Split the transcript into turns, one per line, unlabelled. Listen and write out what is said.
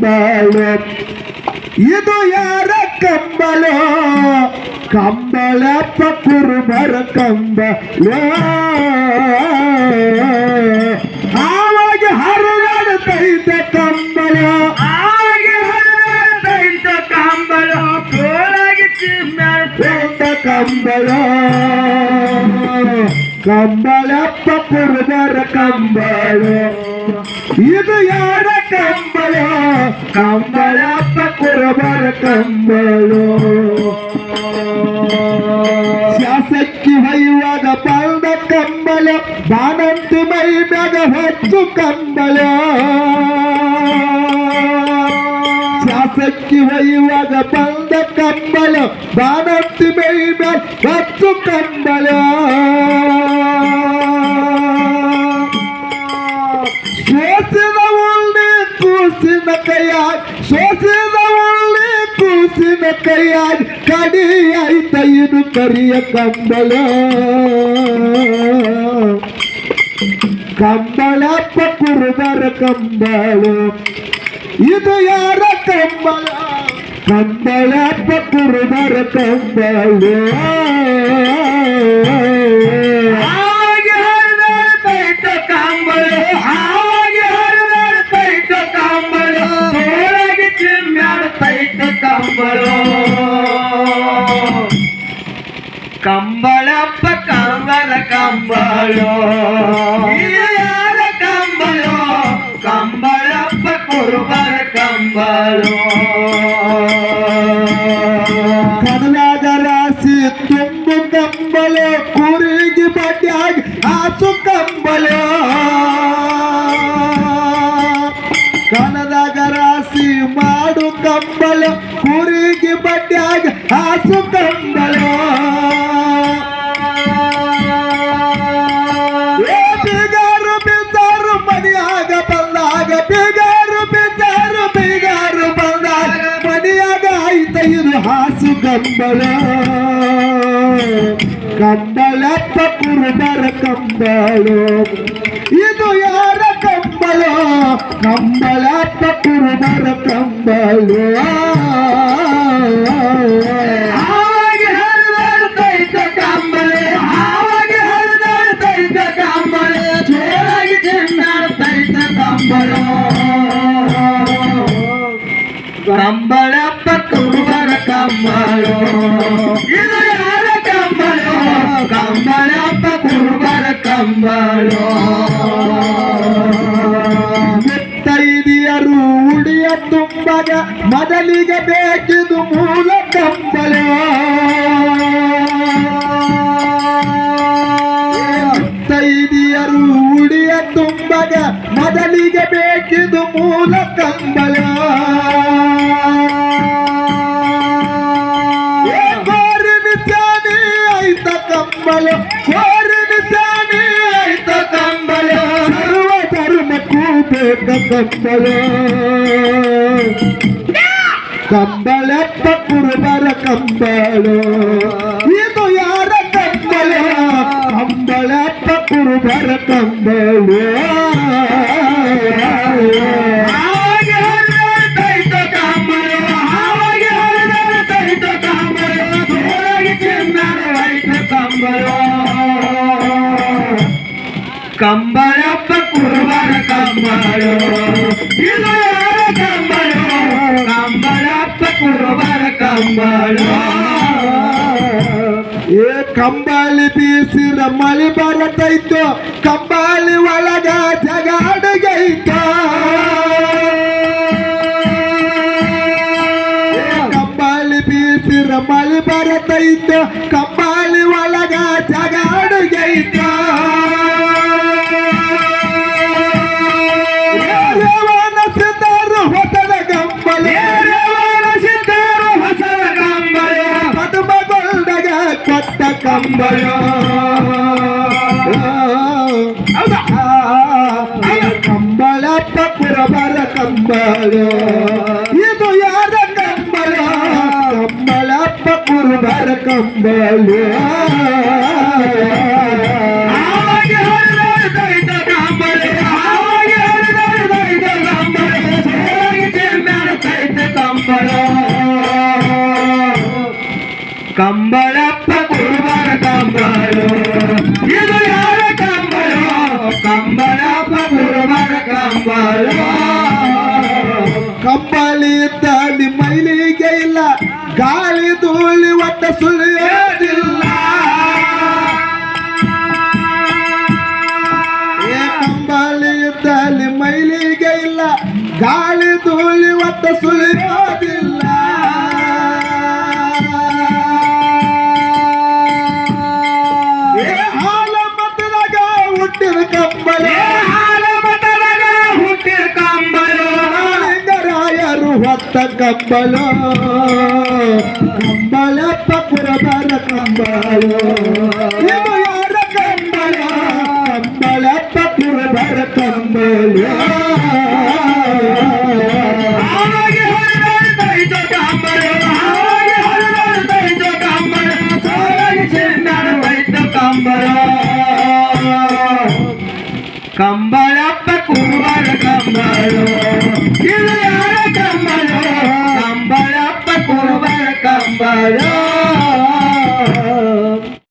ಕಂಬಳು ಇದು ಯಾರ ಕಂಬಳು ಕಂಬಳಪ್ಪ ಕುರುಬರ ಕಂಬಳು ಆವಾಗ ಹರಿದಾಡುತ್ತೈತ ಕಂಬಳು ಕಂಬಳು ಕಂಬಳಪ್ಪ ಕುರುಬರ ಕಂಬಳು ಇದು ಯಾರ ಕಂಬಳು ಕಂಬಳಪ್ಪ ಕುರುಬರ ಕಂಬಳು ಶಾಸಕ್ಕಿ ಹೊಯ್ಯುವಾಗ ಬಂದ ಕಂಬಳು ಬಾನಂತಿ ಮೈ ಮ್ಯಾಗ ಹೊತ್ತು ಕಂಬಳು ಶಾಸಕ್ಕಿ ಹೊಯ್ಯುವಾಗ ಬಂದ ಕಂಬಳು ಬಾನಂತಿ ಮೈ ಮ್ಯಾಗ ಹೊತ್ತು ಕಂಬಳು ಸೋಸಿದ ಉಳ್ಳಿ ಕೂಸಿನ ಕೈಯಾಗ ಸೋಸಿದ ಉಳ್ಳಿ ಕೂಸಿನ ಕೈಯಾಗ ಕಡಿ ಆಯ್ತ ಇದು ಕರಿಯ ಕಂಬಳು ಕಂಬಳಪ್ಪ ಕುರುಬರ ಕಂಬಳು ಇದು ಯಾರ ಕಂಬಳ ಕಂಬಳಪ್ಪ ಕುರುಬರ ಕಂಬಳು
ಕಂಬಳಪ್ಪ ಕಂಬಳ ಕಂಬಳು ಯಾರ ಕಂಬಳು ಕಂಬಳಪ್ಪ ಕುರುಬರ ಕಂಬಳು
ಕಡಲಾದ ರಾಶಿ ತುಂಬು ಕಂಬಳು ಕೂರಿಗೆ ಬಡ್ಡಿಯಾಗಿ ಹಾಸು ಕಂಬಳು ಕನದಾಗ ರಾಶಿ ಮಾಡು ಕಂಬಳು ಕೂರಿಗೆ ಬಡ್ಡಿಯಾಗಿ ಹಾಸು ಕಂಬಳು ಬೀಗಾರು ಬಿದ್ದಾರು ಮನೆಯಾಗ ಬಂದಾಗ ಬೀಗಾರು ಬಿದ್ದಾರು ಬೀಗಾರು ಬಂದಾಗ ಮನೆಯಾಗ ಆಯ್ತ ಇದು ಹಾಸು ಕಂಬಳು ಕಂಬಳಪ್ಪ ಕುರುಬರ ಕಂಬಳು ಇದು ಯಾರ ಕಂಬಳು ಕಂಬಳಪ್ಪ ಕುರುಬರ ಕಂಬಳು
ಕಂಬಳಪ್ಪ ಕುರುಬರ ಕಂಬಳು ಇದು ಯಾರ ಕಂಬಳು ಕಂಬಳಪ್ಪ ಕುರುಬರ ಕಂಬಳು
ಮುತ್ತೈದಿಯರು ಉಡಿಯ ತುಂಬಗ ಮೊದಲಿಗೆ ಬೇಕಿದು ಮೂಲ ಕಂಬಳು ಮುತ್ತೈದಿಯರು ಉಡಿಯ ತುಂಬಗ ಮೊದಲಿಗೆ ಬೇಕಿದು ಮೂಲ ಕಂಬಳು ಕಂಬಳು ಕೋರಿನ ಜಾನಿ ಆಯ್ತ ಕಂಬಳು ಸರ್ವ ಧರ್ಮಕ್ಕೂ ಬೇಕ ಕಂಬಳು ಕಂಬಳಪ್ಪ ಕುರುಬರ ಕಂಬಳು ಇದು ಯಾರ ಕಂಬಳು ಕಂಬಳಪ್ಪ ಕುರುಬರ ಕಂಬಳು
ಕಂಬಳಪ್ಪ ಕುರುಬರ ಕಂಬಳು ಇದು ಯಾರ ಕಂಬಳು ಕಂಬಳಪ್ಪ ಕುರುಬರ ಕಂಬಳು
ಏ ಕಂಬಳಿ ಬೀಸಿರ ಮಳಿ ಬರತೈತು ಕಂಬಳಿ ಒಳಗ ಜಗಾಡಗೈತ ಕಂಬಳಿ ಬೀಸಿರ ಮಳಿ ಬರತೈತು ಕಂಬಳಿ ಒಳಗ ಜಗಾಡಗೈತ ಹೊಸದ ಕಂಬಳಿ
ಹೊಸದ ಕಂಬಳು
ಪದುಮಗೊಂಡಗ ಕೊಟ್ಟ ಕಂಬಳು ಕಂಬಳಪ್ಪ ಕುರುಬರ ಕಂಬಳು ಇದು ಯಾರ ಕಂಬಳು ಕಂಬಳಪ್ಪ ಕುರುಬರ ಕಂಬಳು
ಕಂಬಳಪ್ಪ ಕುರುಬರ ಕಂಬಳು ಇದು ಯಾರ ಕಂಬಳು ಕಂಬಳಪ್ಪ ಕುರುಬರ ಕಂಬಳು
ಕಂಬಳಿ ಇದ್ದಲ್ಲಿ ಮೈಲಿಗೆ ಇಲ್ಲ ಗಾಳಿ ಧೂಳಿ ಒಟ್ಟ ಸುಳಿಯೋದಿಲ್ಲ ಕಂಬಳಿ ಇದ್ದಲ್ಲಿ ಮೈಲಿಗೆ ಇಲ್ಲ ಗಾಳಿ ಧೂಳಿ ಒಟ್ಟ ಸುಳಿಯೋದಿಲ್ಲ ಹಾಲ ಮತದಾಗ ಹುಟ್ಟಿದ ಕಂಬಳ ಹೊತ್ತ ಕಂಬಳು ಕಂಬಳಪ್ಪ ಕುರುಬರ ಕಂಬಳು ಇದು ಯಾರ ಕಂಬಳ ಕಂಬಳಪ್ಪ ಕುರುಬರ ಕಂಬಳು
ಕಂಬಳಪ್ಪ ಕುರುಬರ ಕಂಬಳು ಇದು ಯಾರ ಕಂಬಳು ಕಂಬಳಪ್ಪ ಕುರುಬರ ಕಂಬಳು